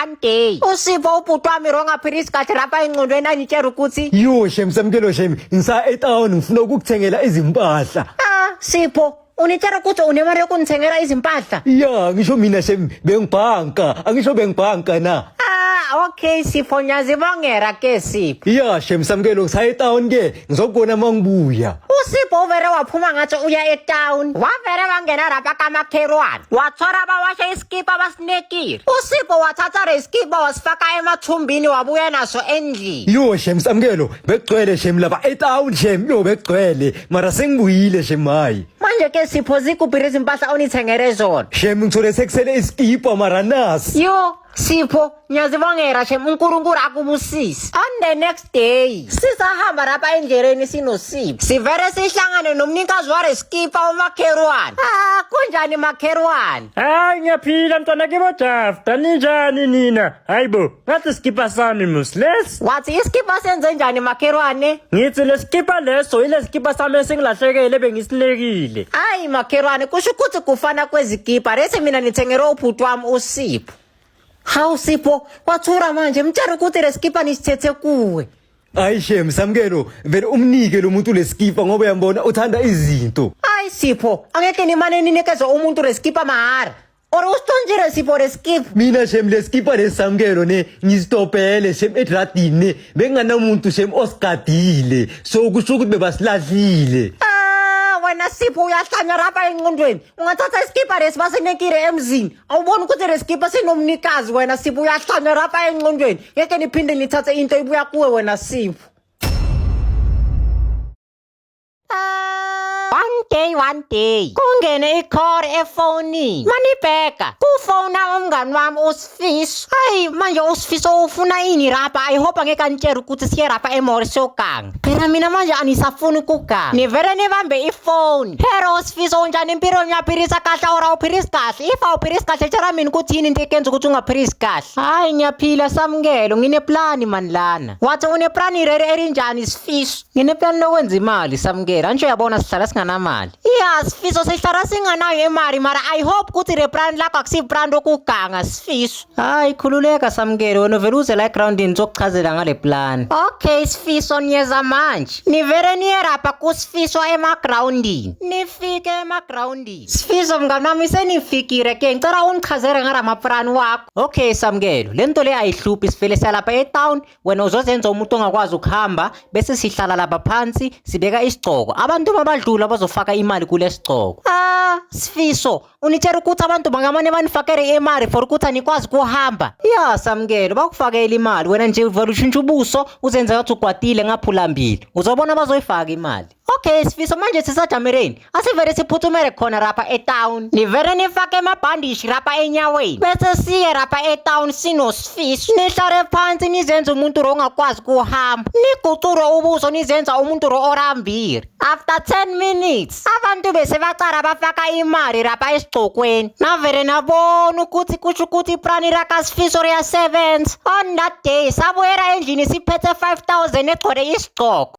one day uSipho ubhuti wami rongaphilisi kahle lapha engqondweni angitshela ukuthi yo shem samkelo shem ngisa etown ngifuna ukukuthengela izimpahla. Sipho unitshela ukuthi unemali yokunithengela izimpahla? Ya ngisho mina shem bengibhanka angisho bengibhanka na. Okay Sipho ngiyazibongela ke Sipho. Ya shem samkelo ngisa etown ke ngizokubona mangibuya. uSipho vele waphuma ngathi uya etown wavele wangena lapha kamakhelwane wathola bawasha iskipa basinekile. uSipho wathatha leskipa wasifaka emathumbini wabuya naso endlini. Yo shem samkelo begcwele shem lapha etown shem yo begcwele mara sengibuyile shem hayi. Manje ke Sipho zikuphi izimpahla onithengele zona? Shem ngithole sekusele iskipa mara nasi. Yo Sipho ngiyazibongela shem uNkulunkulu akubusise. On the next day sisahamba lapha endleleni sinosipho sivele sihlangane nomnikazi wareskipa umakhelwane. Kunjani makhelwane? Hayi ngiyaphila mntwana ke bojafta ninjani nina? Hayibo ngathi skipa sami musles. Wathi iskipa senze njani makhelwane? Ngithi leskipa leso ile skipa sami esingilahlekele bengisilekile. Hayi makhelwane kusho ukuthi kufana kwezikipa lesi mina nithengele ubhuti wami uSipho. Hawu Sipho wathura manje mtshela ukuthi leskipa nisithethe kuwe. Hayi shem samkelo vele umnike lo muntu leskipa ngoba uyambona uthanda izinto. Hayi Sipho angeke nimane ninikeze umuntu leskipa mahara. Ora ustonjile Sipho leskipa. Mina shem leskipa lesamkelo ne ngistopele shem edradini benganamuntu shem osigadile so kusho ukuthi bebasilahlile. Wena Sipho uyahlanya lapha engqondweni ungathatha iskipa lesi basenekile emzini awubona ukuthi leskipa sinomnikazi wena Sipho uyahlanya lapha engqondweni ngeke niphinde nithathe into ibuya kuwe wena Sipho. One day kungene ikhore efonini manibheka kufona umngani wami uSifiso. Hayi manje uSifiso ufuna ini rapha I hope angeke anitshela ukuthi siye rapha emall siyoganga phela mina manje anisafuni ukuganga nivele nibambe ifoni. Hello uSifiso unjani impilo ngiyaphilisa kahle ora uphilisa kahle if awuphilisa kahle tshela mina ukuthi yini into ekenza ukuthi ungaphilisi kahle. Hayi ngiyaphila samkelo ngineplan man lana. Wathi uneplan erinjani Sifiso? Ngineplan lokwenza imali samkelo anje uyabona sihlala singanamali. Yes Sifiso sihlala singanayo imali mara I hope ukuthi le brand lakho akusibrand okuganga Sifiso. Hayi khululeka samkelo wena vele uze la groundini zokuchazela ngale plan. Okay Sifiso niyeza manje nivele niyerapha kuSifiso emagroundini. Nifike emagroundini Sifiso mngani wami senifikile ke ngicela ungichazele ngala plan wakho. Okay samkelo lento le ayihluphi sivele salapha etown wena uzozenza umuntu ongakwazi ukuhamba bese sihlala lapha phansi sibeka isigcoko abantu babadlula bazofaka imali kule sigcoko. Sifiso unitshela ukuthi abantu bangamane banifakele imali for ukuthi anikwazi kuhamba? Ya samkelo bakufakela imali wena nje uvela ushintsha ubuso uzenza ukuthi ugwadile ngaphulambili uzobona bazoyifaka imali. Okay Sifiso manje sisajamereni asivele siphuthumele khona rapha etown nivele nifake amabhandishi rapha enyaweni bese siye rapha etown sinosfiso nihlale phansi nizenza umuntu ongakwazi kuhamba nigucure ubuso nizenza umuntu orambile. After 10 minutes abantu bese bacala bafaka imali rapha esigcokweni navele nabona ukuthi kusho ukuthi iplani lakaSifiso liyasebenza. On that day sabuyela endlini siphethe 5,000 egcwele isigcoko.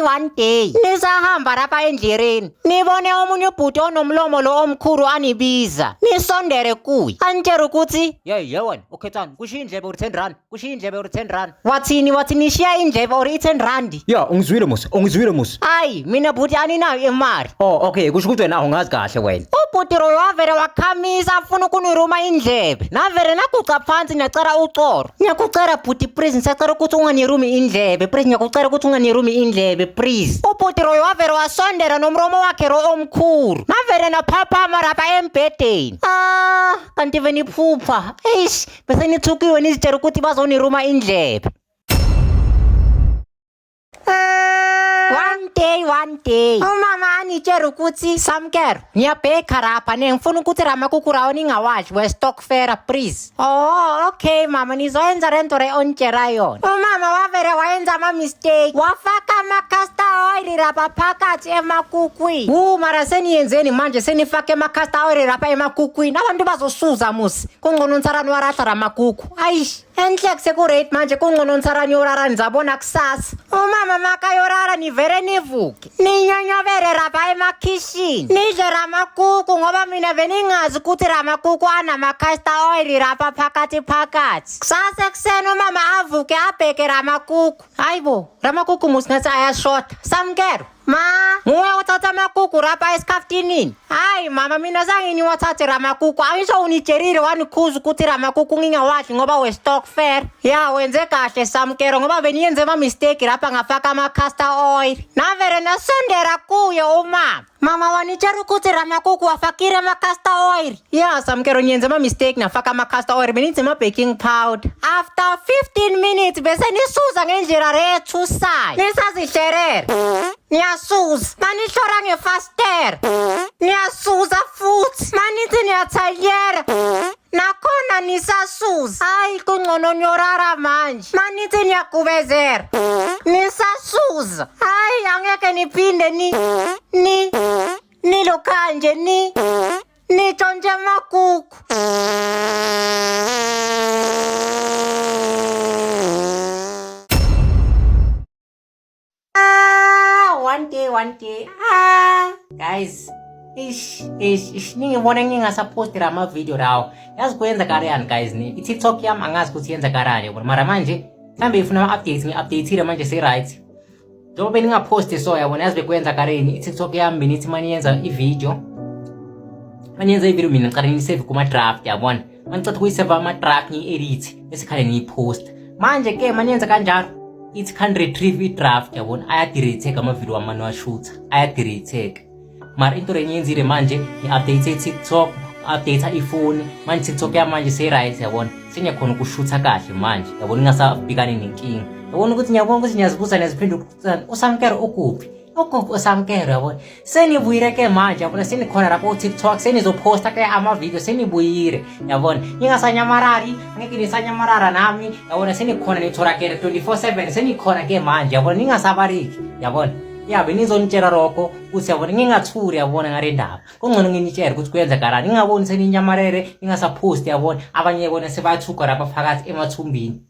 One day nisahamba lapha endleleni nibone omunye ubhuti onomlomo lo omkhulu anibiza nisondere kuye antshela ukuthi Yewena ukhethani kushiya indlebe uri 10 rand kushiya indlebe uri 10 rand. wathi nishiya indlebe uri 10 rand. Ya ungizwile musi. Hayi mina bhuti aninayo imali. Oh okay kusho ukuthi wena ungazi kahle wena. Ubhuti lo wavele wakhamisa afuna ukuniruma indlebe navele naguca phansi ngiyacela uxolo ngiyakucela bhuti please ngisacela ukuthi unganirumi indlebe please ngiyakucela ukuthi unganirumi indlebe please. Ubhuti lo wavele wasondela nomromo wakhe lo omkhulu navele naphaphama rapha embhedeni. Kanti veniphupha bese nithukiwe nizitshela ukuthi bazoniruma indlebe. One day umama anitshela ukuthi Samkelo ngiyabheka rapha ngifuna ukuthi ramakuku rawo ningawashi we-stock fair please. Okay mama nizoyenza lento le ontshela yona. Umama wavele wayenza ama-mistake wafaka ama-castor oil rapha phakathi emakukwini. Mara seniyenzeni manje senifake ama-castor oil rapha emakukwini abantu bazosuza musi kungcono nisarani warahla ramakuku. Enhle kusekurate manje kungcono nisarani yorara nizabona kusasa. Umama makayorara nive vere nivuke ninyonyovere rapha emakhishini nidle ramakuku ngoba mina beningazi ukuthi ramakuku anama-castor oil rapha phakathi kusasa ekuseni umama avuke abheke ramakuku hayibo ramakuku musingathi ayashota Samkelo ma nguwe uthatha amakuku rapha esikhafutinini hayi mama mina zange niwathathe ramakuku angisho unitshelile wanikhuza ukuthi ramakuku ngingawadli ngoba we-stock fair ya wenze kahle Samkelo ngoba beniyenze ama-mistake rapha ngafaka ama-castor oil navele nasondera kuye mama wanitshela ukuthi ramakuku wafakile ama-castor oil ya Samkelo niyenze ama-mistake nafaka ama-castor oil beniyenze ama-baking powder after 15 minutes bese nisuza ngendlela rethusayo nisazihlerere niyasuza manihlora ngefastera niyasuza futhi manithi niyathayera nakhona nisasuza hayi kungcono nyorara manje manithi niyagubezera nisasuza hayi angeke niphinde nilokhanje nitshontshe amakuku one day guys ningibona ngingasapostira ama-video lawo yazi kuyenza kareyani guys i-TikTok yami angazi ukuthi yenza karani yabona mara manje mhlawumbe ifuna ama-updates ngi-update-ile manje se-right njengoba beningaphosti so yabona yazi bekuyenza kareni i-TikTok yami benithi maniyenza i-video mina ngiqale ngisave kuma-draft yabona manicatha ukuyiseva ama-draft ngiyi-edit bese khale ngiyi-post manje ke maniyenza kanjalo ithi can retrieve i-draft yabona ayadireteka ama-video wami maniwashutha ayadireteka mara into lenyenzile manje ngi-update i-TikTok update ifoni manje TikTok yami manje se-right yabona sengiyakhona ukushutha kahle manje yabona ngingasabhekani nenkinga yabona ukuthi ngiyabona ukuthi ngiyazibuza neziphendulo uSamkelo ukuphi uSamkelo yabona senibuyile ke manje yabona senikhona lapho ku-TikTok senizoposta ke ama-video senibuyile yabona ngingasanyamarari angeke nisanyamarara nami yabona senikhona nitholakele 24/7 senikhona ke manje yabona ningasabariki yabona ya benizonitshela lokho ukuthi yabona ngingathuri yabona ngale ndaba kungcono nginitshela ukuthi kuyenza karani ngingaboni seninyamarere ningasapost yabona abanye yabona sebayathuka lapha phakathi emathumbini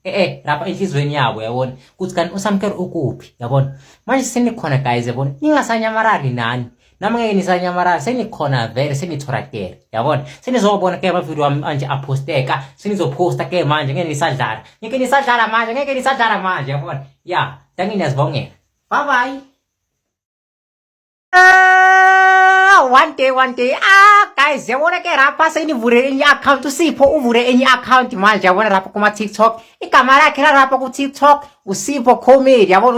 lapha enhlizweni yabo yabona ukuthi kanti uSamkelo ukuphi yabona manje senikhona guys yabona ningasanyamarari nani nami ngeke nisanyamarari senikhona vele senithorakele yabona senizobona ke ama-video wami manje aposteka senizoposta ke manje ngeke nisadlala manje yabona ya danke niyazibongela bye bye one day guys yabona ke rapha senivule enye account uSipho uvule enye account manje yabona rapha kuma TikTok igama lakhe lapha ku TikTok uSipho Comedy yabona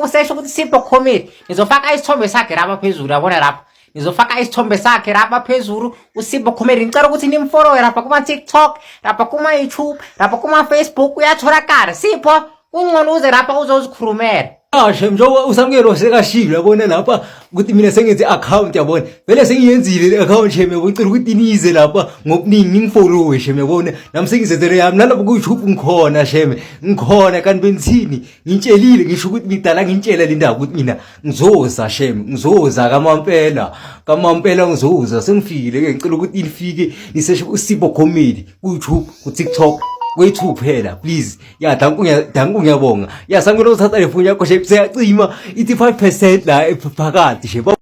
usesho ukuthi Sipho Comedy nizofaka isithombe sakhe lapha phezulu yabona lapha nizofaka isithombe sakhe lapha phezulu uSipho Comedy ngicela ukuthi nimfollow lapha kuma TikTok lapha kuma YouTube lapha kuma Facebook uyatholakala Sipho ungcono uze lapha uzozikhulumela Ashe njengoba uSamkelo sekashilo yabona lapha ukuthi mina sengenze account yabona vele sengiyenzile le account sheme ngicela ukuthi nize lapha ngokuningi ngifollow sheme yabona nami sengizenzele yami nalapho ku YouTube ngikhona sheme ngikhona kanti benithini ngitshelile ngisho ukuthi ngidala ngintshela le ndaba ukuthi mina ngizoza sheme ngizoza kamampela ngizoza sengifikile ke ngicela ukuthi nifike niseshe uSipho Comedy ku YouTube ku TikTok kwethu phela please ya danku ngiyabonga ya Samkelo uthatha le phone yakho shebe seyacima ithi 5% la ephakathi shebe